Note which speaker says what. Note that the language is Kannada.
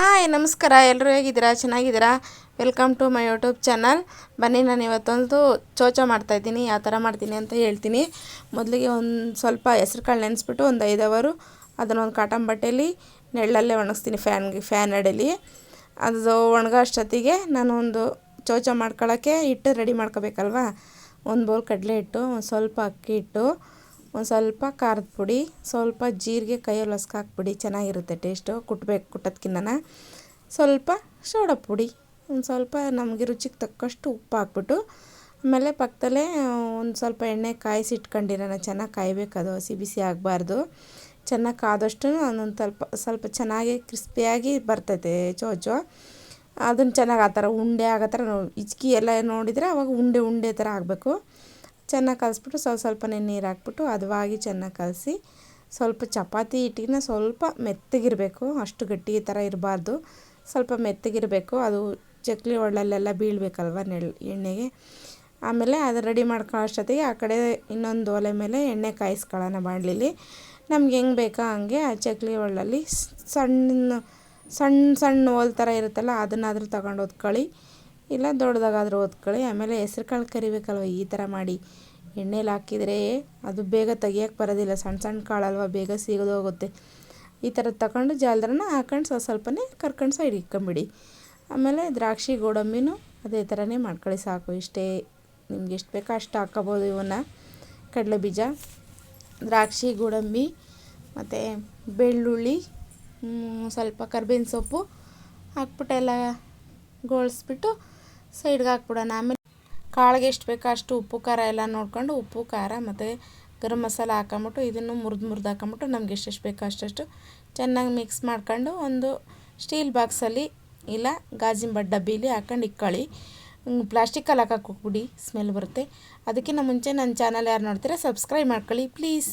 Speaker 1: ಹಾಯ್ ನಮಸ್ಕಾರ, ಎಲ್ಲರೂ ಹೇಗಿದ್ದೀರಾ? ಚೆನ್ನಾಗಿದ್ದೀರಾ? Welcome to my YouTube channel. ಬನ್ನಿ, ನಾನು ಇವತ್ತೊಂದು ಚೋಚ ಮಾಡ್ತಾಯಿದ್ದೀನಿ. ಯಾವ ಥರ ಮಾಡ್ತೀನಿ ಅಂತ ಹೇಳ್ತೀನಿ. ಮೊದಲಿಗೆ ಒಂದು ಸ್ವಲ್ಪ ಹೆಸ್ರು ಕಾಳು ನೆನೆಸ್ಬಿಟ್ಟು ಒಂದು 5 ಅವರು ಅದನ್ನೊಂದು ಕಾಟನ್ ಬಟ್ಟೆಯಲ್ಲಿ ನೆರಳಲ್ಲೇ ಒಣಗಿಸ್ತೀನಿ, ಫ್ಯಾನ್ ಅಡಿಲಿ. ಅದು ಒಣಗೋ ಅಷ್ಟೊತ್ತಿಗೆ ನಾನು ಒಂದು ಚೋಚ ಮಾಡ್ಕೊಳ್ಳೋಕ್ಕೆ ಹಿಟ್ಟು ರೆಡಿ ಮಾಡ್ಕೋಬೇಕಲ್ವ. ಒಂದು ಬೌಲ್ ಕಡಲೆ ಹಿಟ್ಟು, ಒಂದು ಸ್ವಲ್ಪ ಅಕ್ಕಿ ಹಿಟ್ಟು, ಒಂದು ಸ್ವಲ್ಪ ಖಾರದ ಪುಡಿ, ಸ್ವಲ್ಪ ಜೀರಿಗೆ ಕೈಯಲ್ಲಿ ಹೊಸ್ಕ್ ಹಾಕ್ಬಿಡಿ, ಚೆನ್ನಾಗಿರುತ್ತೆ ಟೇಸ್ಟು. ಕುಟ್ಟೋದ್ಕಿನ್ನ ಸ್ವಲ್ಪ ಸೋಡಾ ಪುಡಿ, ಒಂದು ಸ್ವಲ್ಪ ನಮಗೆ ರುಚಿಗೆ ತಕ್ಕಷ್ಟು ಉಪ್ಪು ಹಾಕ್ಬಿಟ್ಟು, ಆಮೇಲೆ ಪಕ್ಕದಲ್ಲೇ ಒಂದು ಸ್ವಲ್ಪ ಎಣ್ಣೆ ಕಾಯಿಸಿ ಇಟ್ಕೊಂಡಿರೋಣ. ಚೆನ್ನಾಗಿ ಕಾಯಬೇಕು, ಅದು ಹಸಿ ಬಿಸಿ ಆಗಬಾರ್ದು. ಚೆನ್ನಾಗಿ ಕಾದಷ್ಟು ಅದೊಂದು ಸ್ವಲ್ಪ ಚೆನ್ನಾಗಿ ಕ್ರಿಸ್ಪಿಯಾಗಿ ಬರ್ತೈತೆ ಚೋಚು. ಅದನ್ನು ಚೆನ್ನಾಗಿ ಆ ಥರ ಉಂಡೆ ಆಗೋ ಥರ ಹಿಚ್ಕಿ ಎಲ್ಲ ನೋಡಿದರೆ ಅವಾಗ ಉಂಡೆ ಥರ ಆಗಬೇಕು. ಚೆನ್ನಾಗಿ ಕಲಿಸ್ಬಿಟ್ಟು ಸ್ವಲ್ಪನೇ ನೀರು ಹಾಕ್ಬಿಟ್ಟು ಹದವಾಗಿ ಚೆನ್ನಾಗಿ ಕಲಸಿ, ಸ್ವಲ್ಪ ಚಪಾತಿ ಹಿಟ್ಟಿನ ಸ್ವಲ್ಪ ಮೆತ್ತಗಿರಬೇಕು, ಅಷ್ಟು ಗಟ್ಟಿ ಥರ ಇರಬಾರ್ದು, ಸ್ವಲ್ಪ ಮೆತ್ತಗಿರಬೇಕು. ಅದು ಚಕ್ಲಿ ಒಳ್ಳಲ್ಲೆಲ್ಲ ಬೀಳಬೇಕಲ್ವ ಎಣ್ಣೆಗೆ. ಆಮೇಲೆ ಅದು ರೆಡಿ ಮಾಡ್ಕೊಳ್ಳೋ ಅಷ್ಟೊತ್ತಿಗೆ ಆ ಕಡೆ ಇನ್ನೊಂದು ಒಲೆ ಮೇಲೆ ಎಣ್ಣೆ ಕಾಯಿಸ್ಕೊಳ್ಳೋಣ ಬಾಣಲಿಲಿ. ನಮ್ಗೆ ಹೆಂಗೆ ಬೇಕೋ ಹಂಗೆ ಆ ಚಕ್ಲಿ ಒಳ್ಳಲ್ಲಿ ಸಣ್ಣ ಹೋಲ್ ಥರ ಇರುತ್ತಲ್ಲ, ಅದನ್ನಾದರೂ ತಗೊಂಡು ಹೊತ್ಕೊಳ್ಳಿ, ಇಲ್ಲ ದೊಡ್ಡದಾಗಾದರೂ ಹೊತ್ಕೊಳ್ಳಿ. ಆಮೇಲೆ ಹೆಸ್ರು ಕಾಳು ಕರಿಬೇಕಲ್ವ, ಈ ಥರ ಮಾಡಿ ಎಣ್ಣೆಲಿ ಹಾಕಿದರೆ ಅದು ಬೇಗ ತೆಗಿಯೋಕ್ಕೆ ಬರೋದಿಲ್ಲ. ಸಣ್ಣ ಕಾಳಲ್ವ, ಬೇಗ ಸಿಗೋದೋಗುತ್ತೆ. ಈ ಥರ ತಗೊಂಡು ಜಾಲದ್ರನ್ನ ಹಾಕೊಂಡು ಸ್ವಲ್ಪನೇ ಕರ್ಕೊಂಡು ಸೈಡ್ ಇಟ್ಕೊಂಬಿಡಿ. ಆಮೇಲೆ ದ್ರಾಕ್ಷಿ ಗೋಡಂಬಿನೂ ಅದೇ ಥರನೇ ಮಾಡ್ಕೊಳ್ಳಿ, ಸಾಕು. ಇಷ್ಟೇ, ನಿಮ್ಗೆ ಎಷ್ಟು ಬೇಕೋ ಅಷ್ಟು ಹಾಕ್ಕೋಬೋದು. ಇವನ್ನ ಕಡಲೆ ಬೀಜ, ದ್ರಾಕ್ಷಿ, ಗೋಡಂಬಿ ಮತ್ತು ಬೆಳ್ಳುಳ್ಳಿ, ಸ್ವಲ್ಪ ಕರ್ಬೇವಿನ ಸೊಪ್ಪು ಹಾಕ್ಬಿಟ್ಟು ಎಲ್ಲ ಗೋಳಿಸ್ಬಿಟ್ಟು ಸೈಡ್ಗೆ ಹಾಕ್ಬಿಡೋಣ. ಆಮೇಲೆ ಕಾಳಿಗೆ ಎಷ್ಟು ಬೇಕೋ ಅಷ್ಟು ಉಪ್ಪು ಖಾರ ಎಲ್ಲ ನೋಡ್ಕೊಂಡು, ಉಪ್ಪು ಖಾರ ಮತ್ತು ಗರಂ ಮಸಾಲ ಹಾಕೊಂಬಿಟ್ಟು ಇದನ್ನು ಮುರಿದು ಹಾಕೊಂಬಿಟ್ಟು ನಮ್ಗೆ ಎಷ್ಟೆಷ್ಟು ಬೇಕೋ ಅಷ್ಟು ಚೆನ್ನಾಗಿ ಮಿಕ್ಸ್ ಮಾಡ್ಕೊಂಡು ಒಂದು ಸ್ಟೀಲ್ ಬಾಕ್ಸಲ್ಲಿ ಇಲ್ಲ ಗಾಜಿನ ಡಬ್ಬೀಲಿ ಹಾಕೊಂಡು ಇಕ್ಕೊಳ್ಳಿ. ಪ್ಲಾಸ್ಟಿಕಲ್ಲಿ ಹಾಕಕ್ಕೆ ಹೋಗ್ಬಿಡಿ, ಸ್ಮೆಲ್ ಬರುತ್ತೆ. ಅದಕ್ಕಿಂತ ಮುಂಚೆ ನನ್ನ ಚಾನಲ್ ಯಾರು ನೋಡ್ತೀರಾ ಸಬ್ಸ್ಕ್ರೈಬ್ ಮಾಡ್ಕೊಳ್ಳಿ ಪ್ಲೀಸ್.